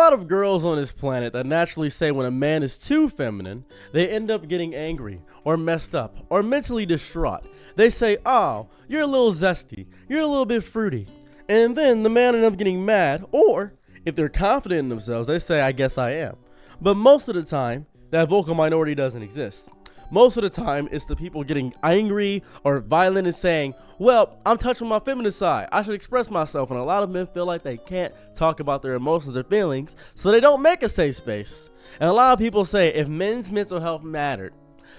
lot of girls on this planet that naturally say when a man is too feminine, they end up getting angry or messed up or mentally distraught. They say, oh, you're a little zesty, you're a little bit fruity. And then the man ends up getting mad, or if they're confident in themselves, they say, I guess I am. But most of the time, that vocal minority doesn't exist. Most of the time, it's the people getting angry or violent and saying, well, I'm touching my feminine side. I should express myself. And a lot of men feel like they can't talk about their emotions or feelings, so they don't make a safe space. And a lot of people say if men's mental health mattered,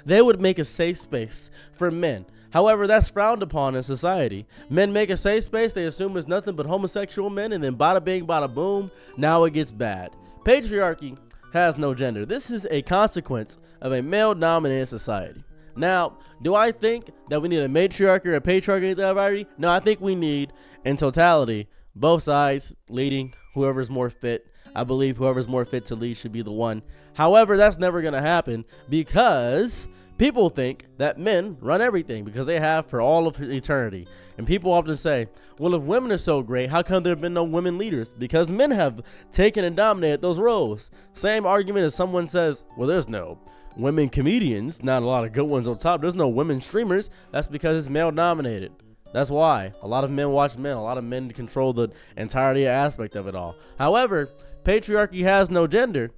they would make a safe space for men. However, that's frowned upon in society. Men make a safe space, they assume it's nothing but homosexual men, and then bada bing, bada boom, now it gets bad. Patriarchy has no gender. This is a consequence of a male-dominated society. Now, do I think that we need a matriarchy or a patriarchy? No, I think we need, in totality, both sides leading whoever's more fit. I believe whoever's more fit to lead should be the one. However, that's never going to happen because people think that men run everything because they have for all of eternity. And people often say, well, if women are so great, how come there have been no women leaders? Because men have taken and dominated those roles. Same argument as someone says, well, there's no women comedians, not a lot of good ones on top. There's no women streamers. That's because it's male dominated. That's why a lot of men watch men. A lot of men control the entirety aspect of it all. However, patriarchy has no gender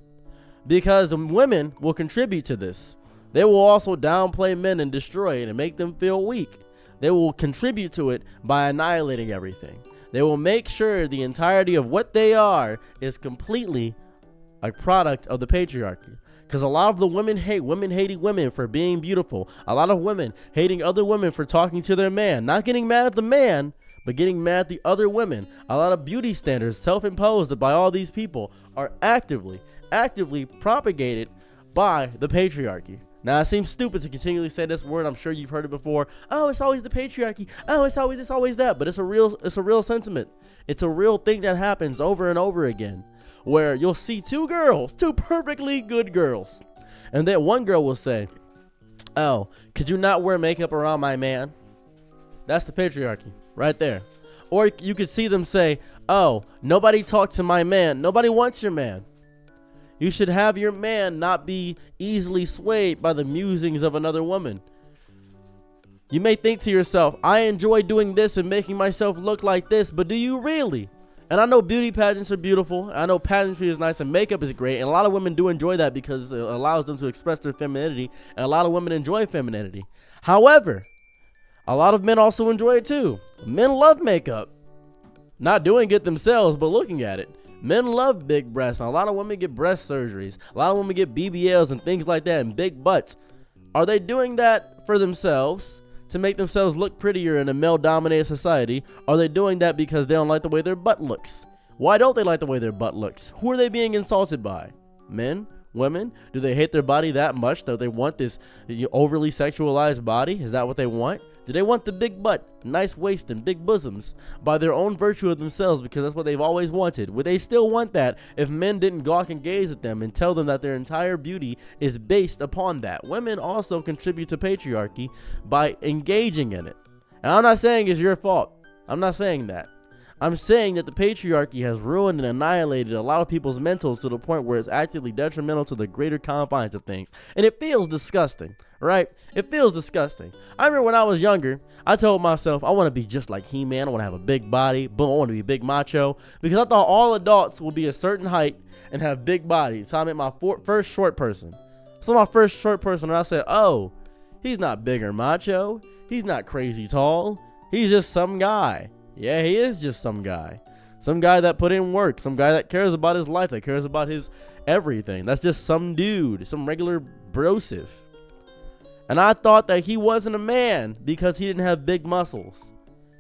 because women will contribute to this. They will also downplay men and destroy it and make them feel weak. They will contribute to it by annihilating everything. They will make sure the entirety of what they are is completely a product of the patriarchy. Because a lot of the women hate women hating women for being beautiful. A lot of women hating other women for talking to their man. Not getting mad at the man, but getting mad at the other women. A lot of beauty standards self-imposed by all these people are actively propagated by the patriarchy. Now, it seems stupid to continually say this word. I'm sure you've heard it before. Oh, it's always the patriarchy. Oh, it's always that. But it's a real sentiment. It's a real thing that happens over and over again, where you'll see two perfectly good girls, and then one girl will say, oh, could you not wear makeup around my man? That's the patriarchy right there. Or you could see them say, oh, nobody talk to my man. Nobody wants your man. You should have your man not be easily swayed by the musings of another woman. You may think to yourself, I enjoy doing this and making myself look like this, but do you really? And I know beauty pageants are beautiful. I know pageantry is nice and makeup is great. And a lot of women do enjoy that because it allows them to express their femininity. And a lot of women enjoy femininity. However, a lot of men also enjoy it too. Men love makeup. Not doing it themselves, but looking at it. Men love big breasts. And a lot of women get breast surgeries. A lot of women get BBLs and things like that and big butts. Are they doing that for themselves to make themselves look prettier in a male-dominated society? Are they doing that because they don't like the way their butt looks? Why don't they like the way their butt looks? Who are they being insulted by? Men? Women? Do they hate their body that much that they want this overly sexualized body? Is that what they want? Do they want the big butt, nice waist, and big bosoms by their own virtue of themselves because that's what they've always wanted? Would they still want that if men didn't gawk and gaze at them and tell them that their entire beauty is based upon that? Women also contribute to patriarchy by engaging in it. And I'm not saying it's your fault. I'm not saying that. I'm saying that the patriarchy has ruined and annihilated a lot of people's mentals to the point where it's actively detrimental to the greater confines of things. And it feels disgusting, right? It feels disgusting. I remember when I was younger, I told myself, I want to be just like He-Man. I want to have a big body. Boom, I want to be big macho. Because I thought all adults would be a certain height and have big bodies. So I met my first short person. So my first short person, and I said, oh, he's not big or macho. He's not crazy tall. He's just some guy. Yeah, he is just some guy. Some guy that put in work. Some guy that cares about his life. That cares about his everything. That's just some dude. Some regular brosif. And I thought that he wasn't a man because he didn't have big muscles.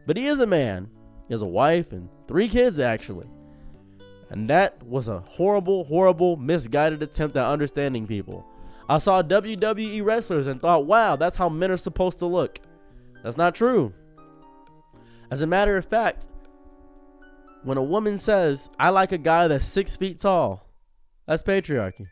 But he is a man. He has a wife and 3 kids, actually. And that was a horrible, misguided attempt at understanding people. I saw WWE wrestlers and thought, wow, that's how men are supposed to look. That's not true. As a matter of fact, when a woman says, I like a guy that's 6 feet tall, that's patriarchy.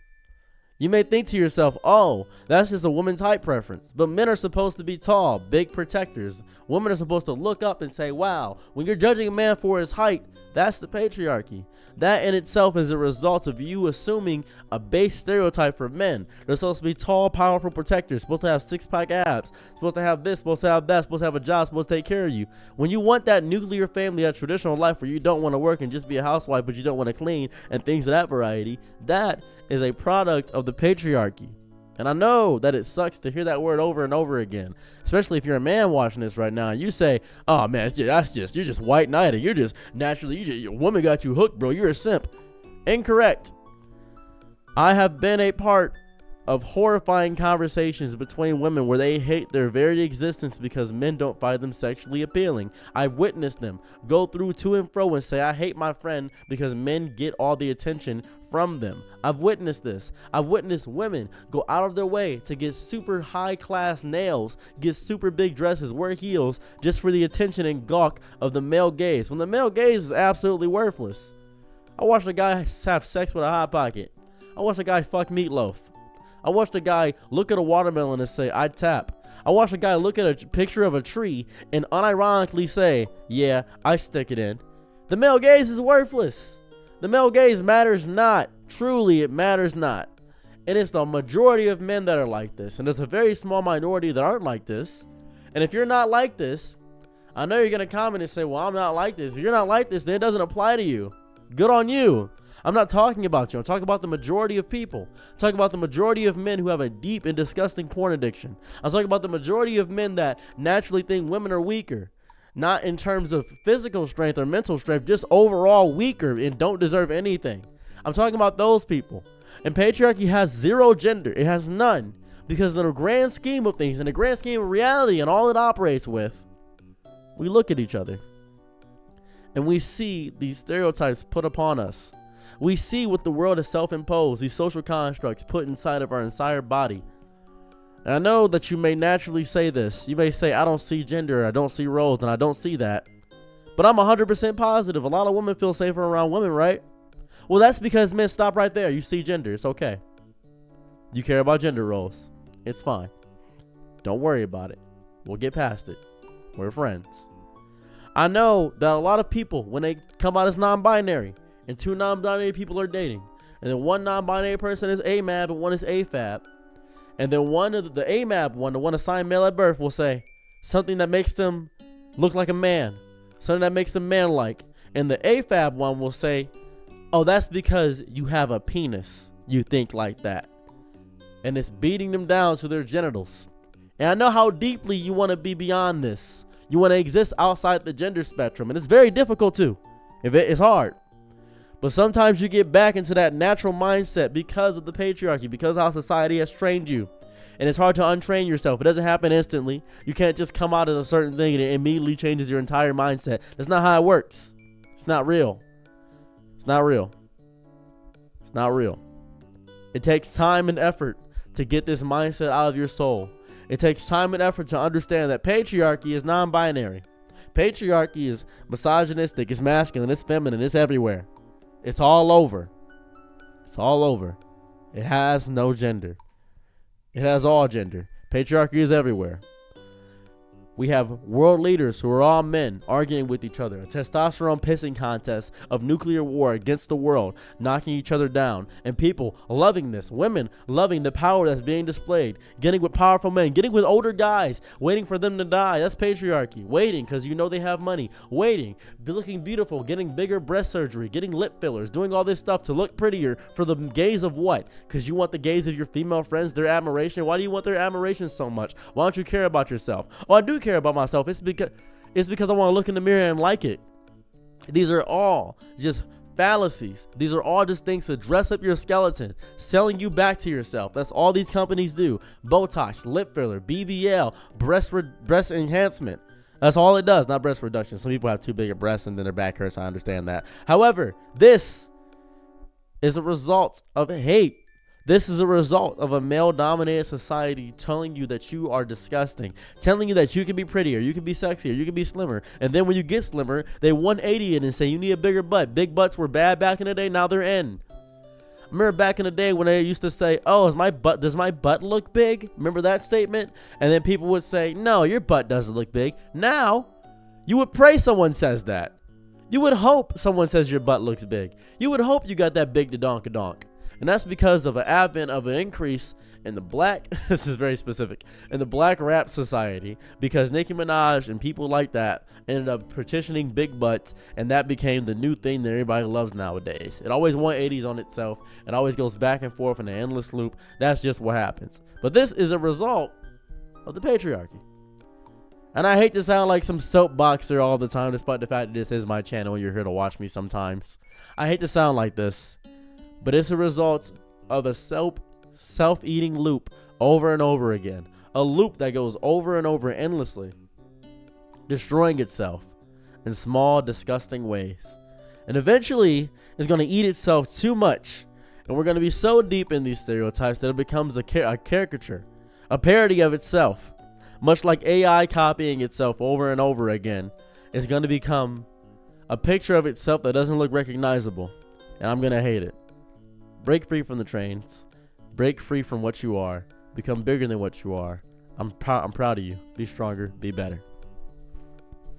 You may think to yourself, oh, that's just a woman's height preference. But men are supposed to be tall, big protectors. Women are supposed to look up and say, wow, when you're judging a man for his height, That's the patriarchy. That in itself is a result of you assuming a base stereotype for men. They're supposed to be tall, powerful protectors, supposed to have six-pack abs, supposed to have this, supposed to have that, supposed to have a job, supposed to take care of you. When you want that nuclear family, that traditional life where you don't want to work and just be a housewife, but you don't want to clean and things of that variety, that is a product of the patriarchy. And I know that it sucks to hear that word over and over again, especially if you're a man watching this right now and you say, oh man, you're just white knighted. You're just naturally, your woman got you hooked, bro. You're a simp. Incorrect. I have been a part of horrifying conversations between women where they hate their very existence because men don't find them sexually appealing. I've witnessed them go through to and fro and say, I hate my friend because men get all the attention from them. I've witnessed this. I've witnessed women go out of their way to get super high class nails, get super big dresses, wear heels just for the attention and gawk of the male gaze, when the male gaze is absolutely worthless. I watched a guy have sex with a hot pocket. I watched a guy fuck meatloaf. I watched a guy look at a watermelon and say, I tap. I watched a guy look at a picture of a tree and unironically say, yeah, I stick it in. The male gaze is worthless. The male gaze matters not. Truly, it matters not. And it's the majority of men that are like this. And there's a very small minority that aren't like this. And if you're not like this, I know you're going to comment and say, well, I'm not like this. If you're not like this, then it doesn't apply to you. Good on you. I'm not talking about you. I'm talking about the majority of people. I'm talking about the majority of men who have a deep and disgusting porn addiction. I'm talking about the majority of men that naturally think women are weaker. Not in terms of physical strength or mental strength, just overall weaker and don't deserve anything. I'm talking about those people. And patriarchy has zero gender. It has none. Because in the grand scheme of things, in the grand scheme of reality and all it operates with, we look at each other and we see these stereotypes put upon us. We see what the world has self-imposed, these social constructs put inside of our entire body. And I know that you may naturally say this. You may say, I don't see gender, I don't see roles, and I don't see that. But I'm 100% positive. A lot of women feel safer around women, right? Well, that's because men, stop right there. You see gender. It's okay. You care about gender roles. It's fine. Don't worry about it. We'll get past it. We're friends. I know that a lot of people, when they come out as non-binary, and two non-binary people are dating, and then one non-binary person is AMAB and one is AFAB, and then one of the AMAB one, the one assigned male at birth, will say something that makes them look like a man, something that makes them man-like, and the AFAB one will say, oh, that's because you have a penis, you think like that, and it's beating them down to their genitals. And I know how deeply you want to be beyond this. You want to exist outside the gender spectrum, and it's very difficult too. It's hard. But sometimes you get back into that natural mindset because of the patriarchy, because how society has trained you. And it's hard to untrain yourself. It doesn't happen instantly. You can't just come out as a certain thing and it immediately changes your entire mindset. That's not how it works. It's not real. It's not real. It's not real. It takes time and effort to get this mindset out of your soul. It takes time and effort to understand that patriarchy is non-binary. Patriarchy is misogynistic, it's masculine, it's feminine, it's everywhere. It's all over. It's all over. It has no gender. It has all gender. Patriarchy is everywhere. We have world leaders who are all men arguing with each other. A testosterone pissing contest of nuclear war against the world, knocking each other down. And people loving this. Women loving the power that's being displayed. Getting with powerful men. Getting with older guys. Waiting for them to die. That's patriarchy. Waiting because you know they have money. Waiting. Looking beautiful. Getting bigger breast surgery. Getting lip fillers. Doing all this stuff to look prettier for the gaze of what? Because you want the gaze of your female friends, their admiration. Why do you want their admiration so much? Why don't you care about yourself? Oh, I do care about myself. It's because I want to look in the mirror and like it. These are all just fallacies. These are all just things to dress up your skeleton, selling you back to yourself. That's all these companies do. Botox, lip filler, BBL, breast enhancement. That's all it does. Not breast reduction. Some people have too big a breast and then their back hurts. I understand that. However, this is a result of hate. This is a result of a male-dominated society telling you that you are disgusting, telling you that you can be prettier, you can be sexier, you can be slimmer, and then when you get slimmer, they 180 it and say you need a bigger butt. Big butts were bad back in the day, now they're in. Remember back in the day when they used to say, oh, does my butt look big? Remember that statement? And then people would say, no, your butt doesn't look big. Now, you would pray someone says that. You would hope someone says your butt looks big. You would hope you got that big donk. And that's because of an advent of an increase in the black, this is very specific, in the black rap society, because Nicki Minaj and people like that ended up petitioning big butts, and that became the new thing that everybody loves nowadays. It always 180s on itself. It always goes back and forth in an endless loop. That's just what happens. But this is a result of the patriarchy. And I hate to sound like some soapboxer all the time, despite the fact that this is my channel and you're here to watch me sometimes. I hate to sound like this, but it's a result of a self-eating loop over and over again. A loop that goes over and over endlessly, destroying itself in small, disgusting ways. And eventually, it's going to eat itself too much. And we're going to be so deep in these stereotypes that it becomes a caricature, a parody of itself. Much like AI copying itself over and over again, it's going to become a picture of itself that doesn't look recognizable. And I'm going to hate it. Break free from the trains. Break free from what you are. Become bigger than what you are. I'm proud of you. Be stronger. Be better.